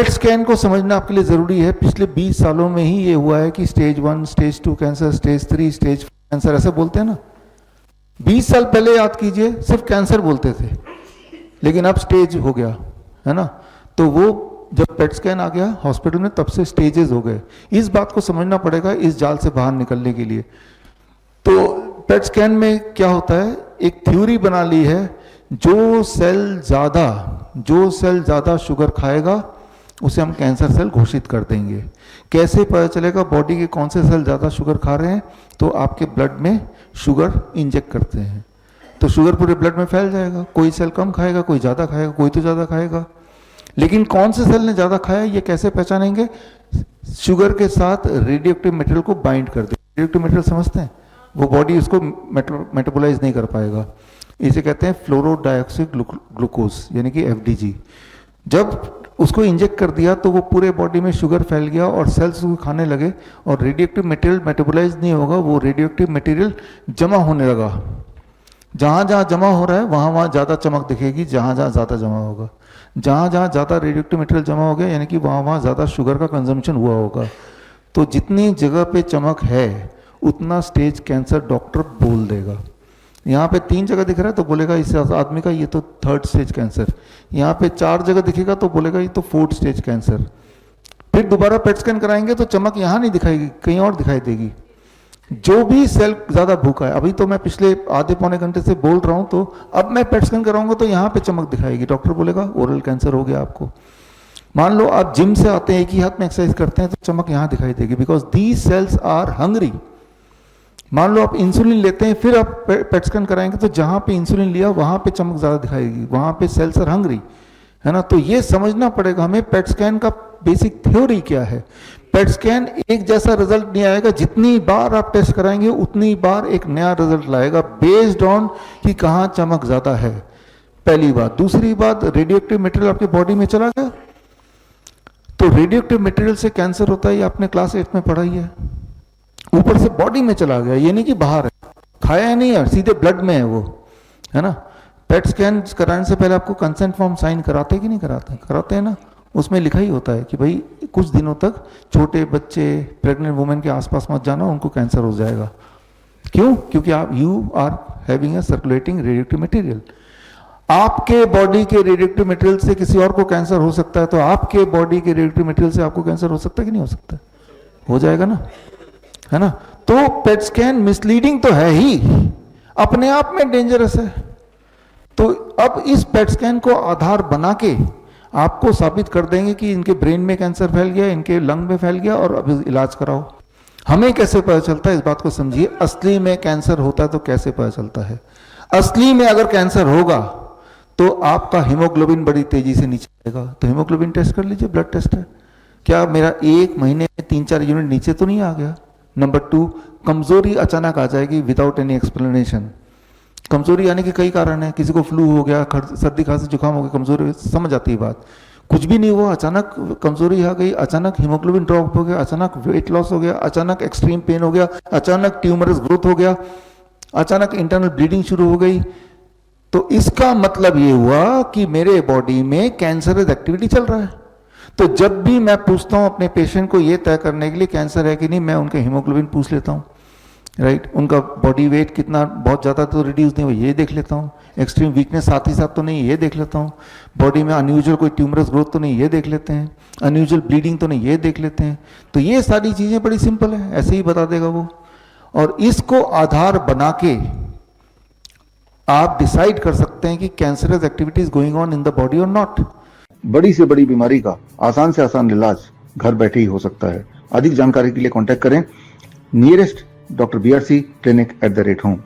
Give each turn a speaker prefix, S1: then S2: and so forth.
S1: PET scan को समझना आपके लिए ज़रूरी है। पिछले 20 सालों में ही ये हुआ है कि stage 1, stage 2 cancer, stage 3, stage 4 cancer, ऐसे बोलते हैं ना। 20 साल पहले याद कीजिए सिर्फ कैंसर बोलते थे, लेकिन अब स्टेज हो गया है ना। तो वो जब पेट स्कैन आ गया हॉस्पिटल में, तब से स्टेजेस हो गए। इस बात को समझना पड़ेगा इस जाल से बाहर निकलने के लिए। तो पेट स्कैन में क्या होता है, एक थ्योरी बना ली है, जो सेल ज़्यादा शुगर खाएगा उसे हम कैंसर सेल घोषित कर देंगे। कैसे पता चलेगा बॉडी के कौन से सेल ज़्यादा शुगर खा रहे हैं? तो आपके ब्लड में शुगर इंजेक्ट करते हैं तो शुगर पूरे ब्लड में फैल जाएगा। कोई सेल कम खाएगा, कोई ज़्यादा खाएगा, कोई तो ज़्यादा खाएगा। लेकिन कौन से सेल ने ज़्यादा खाया ये कैसे पहचानेंगे? शुगर के साथ रेडियोएक्टिव मटेरियल को बाइंड कर दे। रेडियोएक्टिव मटेरियल समझते हैं, वो बॉडी उसको मेटाबोलाइज नहीं कर पाएगा। इसे कहते हैं फ्लोरो डाइऑक्सी ग्लूकोज, यानी कि FDG। जब उसको इंजेक्ट कर दिया तो वो पूरे बॉडी में शुगर फैल गया और सेल्स को खाने लगे, और रेडियोएक्टिव मटेरियल मेटाबोलाइज नहीं होगा, वो रेडियोएक्टिव मटेरियल जमा होने लगा। जहाँ जहाँ जमा हो रहा है वहाँ वहाँ ज़्यादा चमक दिखेगी, जहाँ जहाँ ज़्यादा जमा होगा। जहाँ जहाँ ज़्यादा रेडियोएक्टिव मटेरियल जमा हो गया यानी कि वहाँ वहाँ ज़्यादा शुगर का कंजम्पशन हुआ होगा। तो जितनी जगह पे चमक है उतना स्टेज कैंसर डॉक्टर बोल देगा। यहाँ पे 3 जगह दिख रहा है तो बोलेगा इस आदमी का ये तो 3rd स्टेज कैंसर। यहाँ पे 4 जगह दिखेगा तो बोलेगा ये तो 4th स्टेज कैंसर। फिर दोबारा पेट स्कैन कराएंगे तो चमक यहाँ नहीं दिखाएगी, कहीं और दिखाई देगी। जो भी सेल ज़्यादा भूखा है, अभी तो मैं पिछले आधे पौने घंटे से बोल रहा हूँ, तो अब मैं पेट स्कैन कराऊंगा तो यहाँ पे चमक दिखाएगी। डॉक्टर बोलेगा ओरल कैंसर हो गया आपको। मान लो आप जिम से आते हैं, एक ही हाथ में एक्सरसाइज करते हैं, तो चमक यहाँ दिखाई देगी, because these cells are hungry. मान लो आप इंसुलिन लेते हैं, फिर आप पेट स्कैन कराएंगे तो जहाँ पे इंसुलिन लिया वहाँ पे चमक ज़्यादा दिखाएगी, वहाँ पे सेल्स आर हंग्री, है ना। तो ये समझना पड़ेगा हमें पेट स्कैन का बेसिक थ्योरी क्या है। पेट स्कैन एक जैसा रिजल्ट नहीं आएगा, जितनी बार आप टेस्ट कराएंगे उतनी बार एक नया रिजल्ट लाएगा, बेस्ड ऑन कि कहाँ चमक ज़्यादा है, पहली बात। दूसरी बात, रेडियोएक्टिव मटेरियल आपके बॉडी में चला गया तो रेडियोएक्टिव मटेरियल से कैंसर होता है, ये आपने क्लास 8 में पढ़ा ही है। ऊपर से बॉडी में चला गया, ये नहीं कि बाहर है, खाया है नहीं है, सीधे ब्लड में है वो, है ना। पेट स्कैन कराने से पहले आपको कंसेंट फॉर्म साइन कराते कि नहीं कराते? कराते हैं ना। उसमें लिखा ही होता है कि भाई कुछ दिनों तक छोटे बच्चे, प्रेग्नेंट वुमेन के आसपास मत जाना, उनको कैंसर हो जाएगा। क्यों? क्योंकि आप you are having a circulating radioactive material. आपके बॉडी के रेडियोएक्टिव मटेरियल से किसी और को कैंसर हो सकता है, तो आपके बॉडी के रेडियोएक्टिव मटेरियल से आपको कैंसर हो सकता है कि नहीं हो सकता? हो जाएगा ना, है ना। तो पेट स्कैन मिसलीडिंग तो है ही, अपने आप में डेंजरस है। तो अब इस पेट स्कैन को आधार बना के आपको साबित कर देंगे कि इनके ब्रेन में कैंसर फैल गया, इनके लंग में फैल गया, और अब इलाज कराओ। हमें कैसे पता चलता है, इस बात को समझिए। असली में कैंसर होता है तो कैसे पता चलता है? असली में अगर कैंसर होगा तो आपका हीमोग्लोबिन बड़ी तेजी से नीचे आएगा। तो हीमोग्लोबिन टेस्ट कर लीजिए, ब्लड टेस्ट है, क्या मेरा 1 महीने में 3-4 यूनिट नीचे तो नहीं आ गया? नंबर 2, कमजोरी अचानक आ जाएगी विदाउट एनी एक्सप्लेनेशन। कमजोरी आने के कई कारण है, किसी को फ्लू हो गया, सर्दी खांसी जुकाम हो गया, कमजोरी, समझ आती है बात। कुछ भी नहीं हुआ, अचानक कमजोरी आ गई, अचानक हीमोग्लोबिन ड्रॉप हो गया, अचानक वेट लॉस हो गया, अचानक एक्सट्रीम पेन हो गया, अचानक ट्यूमरस ग्रोथ हो गया, अचानक इंटरनल ब्लीडिंग शुरू हो गई, तो इसका मतलब ये हुआ कि मेरे बॉडी में कैंसरस एक्टिविटी चल रहा है। तो जब भी मैं पूछता हूं अपने पेशेंट को ये तय करने के लिए कैंसर है कि नहीं, मैं उनके हीमोग्लोबिन पूछ लेता हूं, राइट। उनका बॉडी वेट कितना, बहुत ज़्यादा तो रिड्यूस नहीं हुआ, ये देख लेता हूँ। एक्सट्रीम वीकनेस साथ ही साथ तो नहीं, ये देख लेता हूँ। बॉडी में अनयूजुअल कोई ट्यूमरस ग्रोथ तो नहीं, ये देख लेते हैं। अनयूजुअल ब्लीडिंग तो नहीं, ये देख लेते हैं। तो ये सारी चीज़ें बड़ी सिंपल है, ऐसे ही बता देगा वो। और इसको आधार बना के आप डिसाइड कर सकते हैं कि cancerous activities going on in the body और नॉट।
S2: बड़ी से बड़ी बीमारी का आसान से आसान इलाज घर बैठे ही हो सकता है। अधिक जानकारी के लिए कांटेक्ट करें nearest doctor BRC clinic @home।